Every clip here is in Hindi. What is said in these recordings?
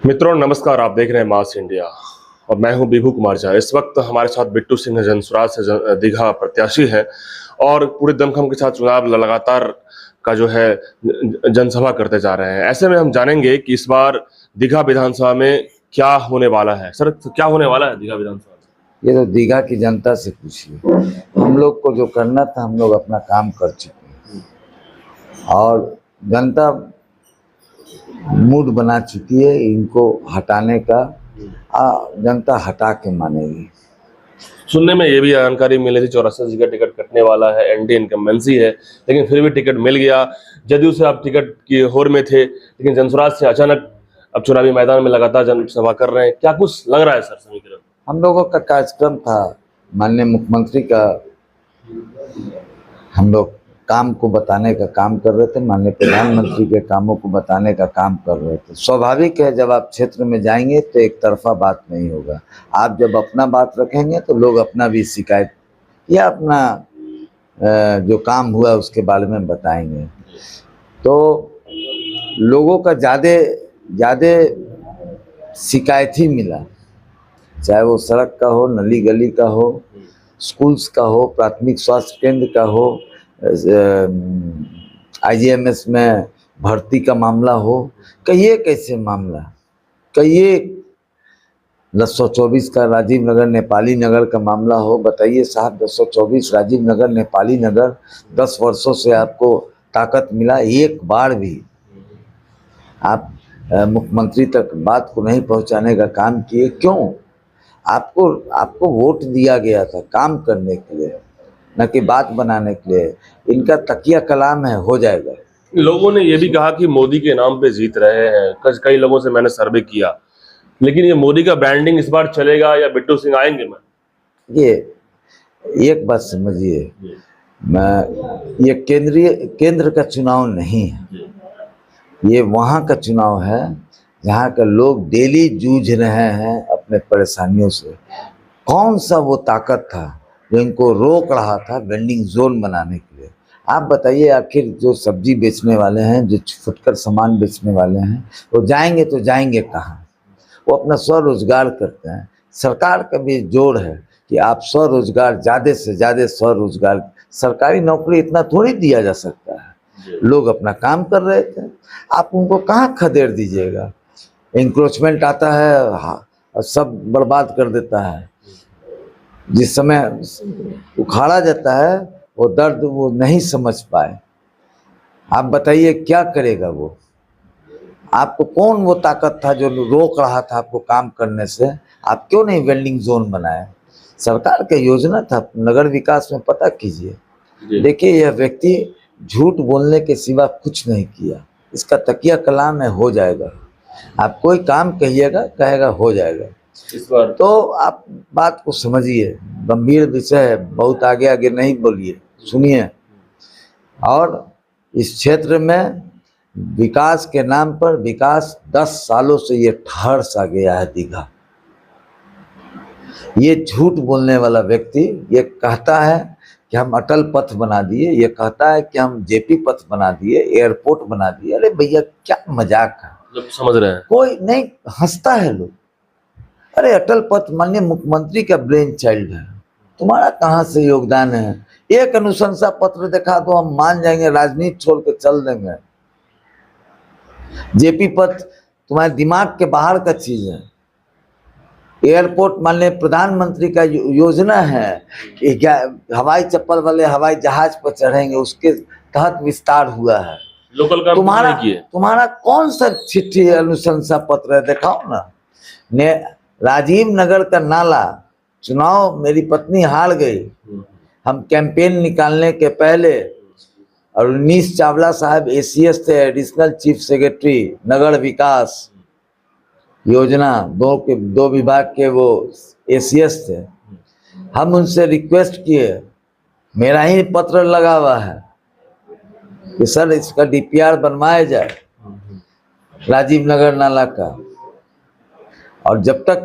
मित्रों नमस्कार, आप देख रहे हैं मास इंडिया और मैं हूं विभू कुमार झा। इस वक्त हमारे साथ बिट्टू सिंह जनसुराज से दीघा प्रत्याशी है और पूरे दमखम के साथ चुनाव लगातार का जो है जनसभा करते जा रहे हैं। ऐसे में हम जानेंगे कि इस बार दीघा विधानसभा में क्या होने वाला है। सर, क्या होने वाला है दीघा विधानसभा में? ये तो दीघा की जनता से पूछिए। हम लोग को जो करना था हम लोग अपना काम कर चुके हैं और जनता मूड बना चुकी है। इनको हटाने का जनता हटा के मानेगी। सुनने में ये भी जानकारी मिली थी 84 सीट का टिकट कटने वाला है, एनडीए इनकम्बेंसी है, लेकिन फिर भी टिकट मिल गया। जदयू से आप टिकट की होड़ में थे, लेकिन जनसुराज से अचानक अब चुनावी मैदान में लगातार जनसभा कर रहे हैं। क्या कुछ लग रहा है सर समीकरण? हम लोगों का कार्यक्रम था माननीय मुख्यमंत्री का, हम लोग काम को बताने का काम कर रहे थे, माननीय प्रधानमंत्री के कामों को बताने का काम कर रहे थे। स्वाभाविक है, जब आप क्षेत्र में जाएंगे तो एक तरफा बात नहीं होगा। आप जब अपना बात रखेंगे तो लोग अपना भी शिकायत या अपना जो काम हुआ उसके बारे में बताएंगे। तो लोगों का ज़्यादा शिकायत ही मिला, चाहे वो सड़क का हो, नली गली का हो, स्कूल्स का हो, प्राथमिक स्वास्थ्य केंद्र का हो, आईजीएमएस में भर्ती का मामला हो। कहिए कैसे मामला, कहिए 1024 का राजीव नगर नेपाली नगर का मामला हो। बताइए साहब, 1024 राजीव नगर नेपाली नगर 10 वर्षों से आपको ताकत मिला, एक बार भी आप मुख्यमंत्री तक बात को नहीं पहुंचाने का काम किए। क्यों? आपको वोट दिया गया था काम करने के लिए, न कि बात बनाने के लिए। इनका तकिया कलाम है, हो जाएगा। लोगों ने ये भी कहा कि मोदी के नाम पे जीत रहे हैं। कई लोगों से मैंने सर्वे किया, लेकिन ये मोदी का ब्रांडिंग इस बार चलेगा या बिट्टू सिंह आएंगे? मैं ये एक बात समझिए, ये केंद्र का चुनाव नहीं है, ये वहाँ का चुनाव है जहाँ का लोग डेली जूझ रहे हैं अपने परेशानियों से। कौन सा वो ताकत था जो इनको रोक रहा था वेंडिंग जोन बनाने के लिए? आप बताइए, आखिर जो सब्जी बेचने वाले हैं, जो फुटकर सामान बेचने वाले हैं, वो जाएंगे तो जाएंगे कहाँ? वो अपना स्वरोजगार करते हैं। सरकार का भी जोर है कि आप स्वरोजगार, ज़्यादा से ज़्यादा स्वरोजगार। सरकारी नौकरी इतना थोड़ी दिया जा सकता है। लोग अपना काम कर रहे थे, आप उनको कहाँ खदेड़ दीजिएगा? इंक्रोचमेंट आता है, सब बर्बाद कर देता है। जिस समय उखाड़ा जाता है वो दर्द वो नहीं समझ पाए। आप बताइए क्या करेगा वो? आपको कौन वो ताकत था जो रोक रहा था आपको काम करने से? आप क्यों नहीं वेल्डिंग जोन बनाए? सरकार का योजना था नगर विकास में, पता कीजिए। देखिए, यह व्यक्ति झूठ बोलने के सिवा कुछ नहीं किया। इसका तकिया कलाम है, हो जाएगा। आप कोई काम कहिएगा, कहेगा हो जाएगा। इस बार तो आप बात को समझिए, गंभीर विषय है, बहुत आगे आगे नहीं बोलिए, सुनिए। और इस क्षेत्र में विकास के नाम पर विकास 10 सालों से ये ठहर सा गया है दीघा। ये झूठ बोलने वाला व्यक्ति ये कहता है कि हम अटल पथ बना दिए, ये कहता है कि हम जेपी पथ बना दिए, एयरपोर्ट बना दिए। अरे भैया, क्या मजाक है? जब समझ रहे हैं, कोई नहीं, हंसता है लोग। अरे अटल पथ माननीय मुख्यमंत्री का ब्रेन चाइल्ड है, तुम्हारा कहाँ से योगदान है? एक अनुशंसा पत्र दिखा दो, हम मान जाएंगे, राजनीति छोड़ के चल देंगे। जेपी पथ तुम्हारे दिमाग के बाहर का चीज है। एयरपोर्ट माननीय प्रधानमंत्री का योजना है कि क्या हवाई चप्पल वाले हवाई जहाज पर चढ़ेंगे, उसके तहत विस्तार हुआ है। लोकल काम तुम्हारा कौन सा चिट्ठी अनुशंसा पत्र है? दिखाओ ना। राजीव नगर का नाला चुनाव मेरी पत्नी हार गई, हम कैंपेन निकालने के पहले, और उन्नीस चावला साहब एसीएस थे, एडिशनल चीफ सेक्रेटरी नगर विकास योजना, दो विभाग के वो एसीएस थे। हम उनसे रिक्वेस्ट किए, मेरा ही पत्र लगा हुआ है कि सर इसका डीपीआर बनवाया जाए राजीव नगर नाला का। और जब तक,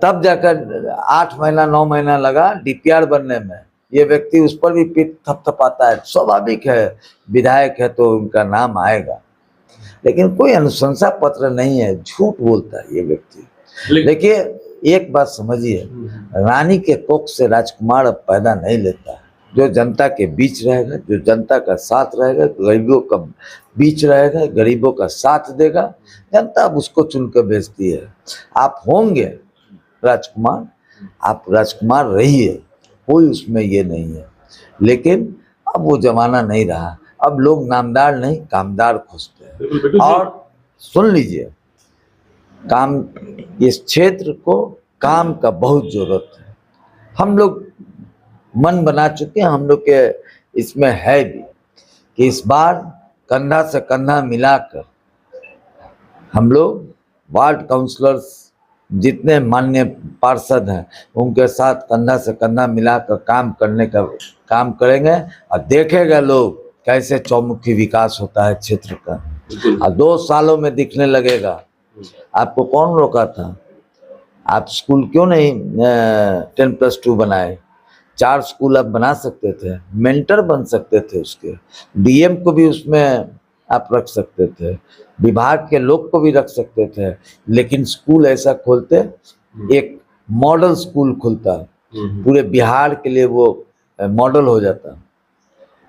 तब जाकर 8 महीना 9 महीना लगा डीपीआर बनने में। ये व्यक्ति उस पर भी पीठ थपथपाता है। स्वाभाविक है, विधायक है तो उनका नाम आएगा। लेकिन कोई अनुशंसा पत्र नहीं है, झूठ बोलता है ये व्यक्ति। देखिए एक बात समझिए, रानी के कोख से राजकुमार अब पैदा नहीं लेता है। जो जनता के बीच रहेगा, जो जनता का साथ रहेगा, गरीबों का बीच रहेगा, गरीबों का साथ देगा, जनता अब उसको चुन कर भेजती है। आप होंगे राजकुमार, आप राजकुमार रहिए, कोई उसमें ये नहीं है। लेकिन अब वो जमाना नहीं रहा, अब लोग नामदार नहीं कामदार खोजते हैं। और सुन लीजिए, काम, इस क्षेत्र को काम का बहुत जरूरत है। हम लोग मन बना चुके हैं, हम लोग के इसमें है भी कि इस बार कंधा से कंधा मिलाकर हम लोग वार्ड काउंसलर्स जितने माननीय पार्षद हैं उनके साथ कंधा से कंधा मिलाकर काम करने का काम करेंगे, और देखेगा लोग कैसे चौमुखी विकास होता है क्षेत्र का। और 2 सालों में दिखने लगेगा। आपको कौन रोका था? आप स्कूल क्यों नहीं 10+2 बनाए? 4 स्कूल आप बना सकते थे, मेंटर बन सकते थे, उसके डीएम को भी उसमें आप रख सकते थे, विभाग के लोग को भी रख सकते थे। लेकिन स्कूल ऐसा खोलते, एक मॉडल स्कूल खुलता, पूरे बिहार के लिए वो मॉडल हो जाता।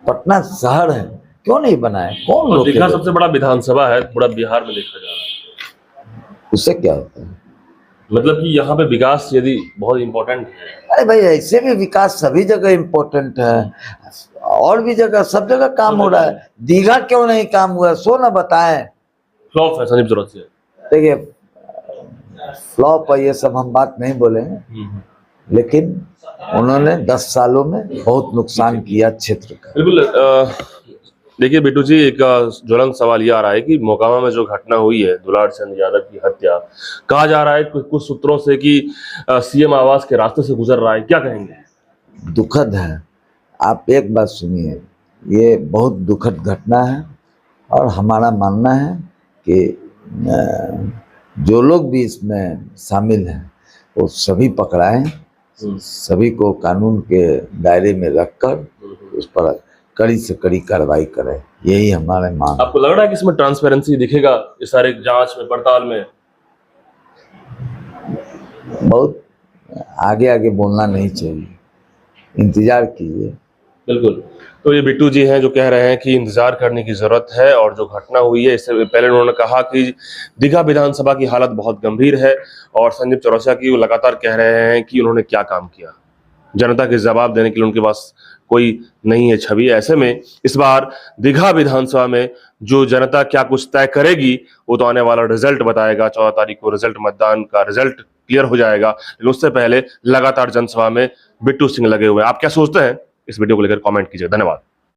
पटना शहर है, क्यों नहीं बनाए? कौन रोकेगा? सबसे बड़ा विधानसभा है पूरा बिहार में देखा जा रहा है, उससे क्या होता है? मतलब कि यहाँ पे विकास यदि बहुत इम्पोर्टेंट है। अरे भाई, ऐसे भी विकास सभी जगह इम्पोर्टेंट है, और भी जगह, सब जगह काम हो रहा है। दीघा क्यों नहीं काम हुआ? सो ना बताएं। फ्लॉप है संदीप चौरसिया। देखिए फ्लॉप है ये सब हम बात नहीं बोलेंगे, लेकिन उन्होंने 10 सालों में बहुत नुकसान किया क्षेत्र का। बिल्कुल। देखिए बिट्टू जी, एक ज्वलंत सवाल ये आ रहा है कि मोकामा में जो घटना हुई है, दुलार चंद यादव की हत्या, कहा जा रहा है कुछ सूत्रों से कि सीएम आवास के रास्ते से गुजर रहा है, क्या कहेंगे? दुखद है। आप एक बात सुनिए, ये बहुत दुखद घटना है, और हमारा मानना है कि जो लोग भी इसमें शामिल हैं वो सभी पकड़ाएं, सभी को कानून के दायरे में रखकर उस पर कड़ी से कड़ी कार्रवाई करें, यही हमारे मांग। आपको लग रहा है कि इसमें ट्रांसपेरेंसी दिखेगा इस सारे जांच में, पड़ताल में? बहुत आगे आगे बोलना नहीं चाहिए, इंतजार कीजिए। बिल्कुल। तो ये बिट्टू जी हैं जो कह रहे हैं कि इंतजार करने की जरूरत है, और जो घटना हुई है इससे पहले उन्होंने कहा कि दीघा विधानसभा की हालत बहुत गंभीर है, और संदीप चौरसिया की वो लगातार कह रहे हैं कि उन्होंने क्या काम किया, जनता के जवाब देने के लिए उनके पास कोई नहीं है छवि। ऐसे में इस बार दीघा विधानसभा में जो जनता क्या कुछ तय करेगी वो तो आने वाला रिजल्ट बताएगा। 14 तारीख को रिजल्ट, मतदान का रिजल्ट क्लियर हो जाएगा, लेकिन उससे पहले लगातार जनसभा में बिट्टू सिंह लगे हुए हैं। आप क्या सोचते हैं इस वीडियो को लेकर? कमेंट कीजिए। धन्यवाद।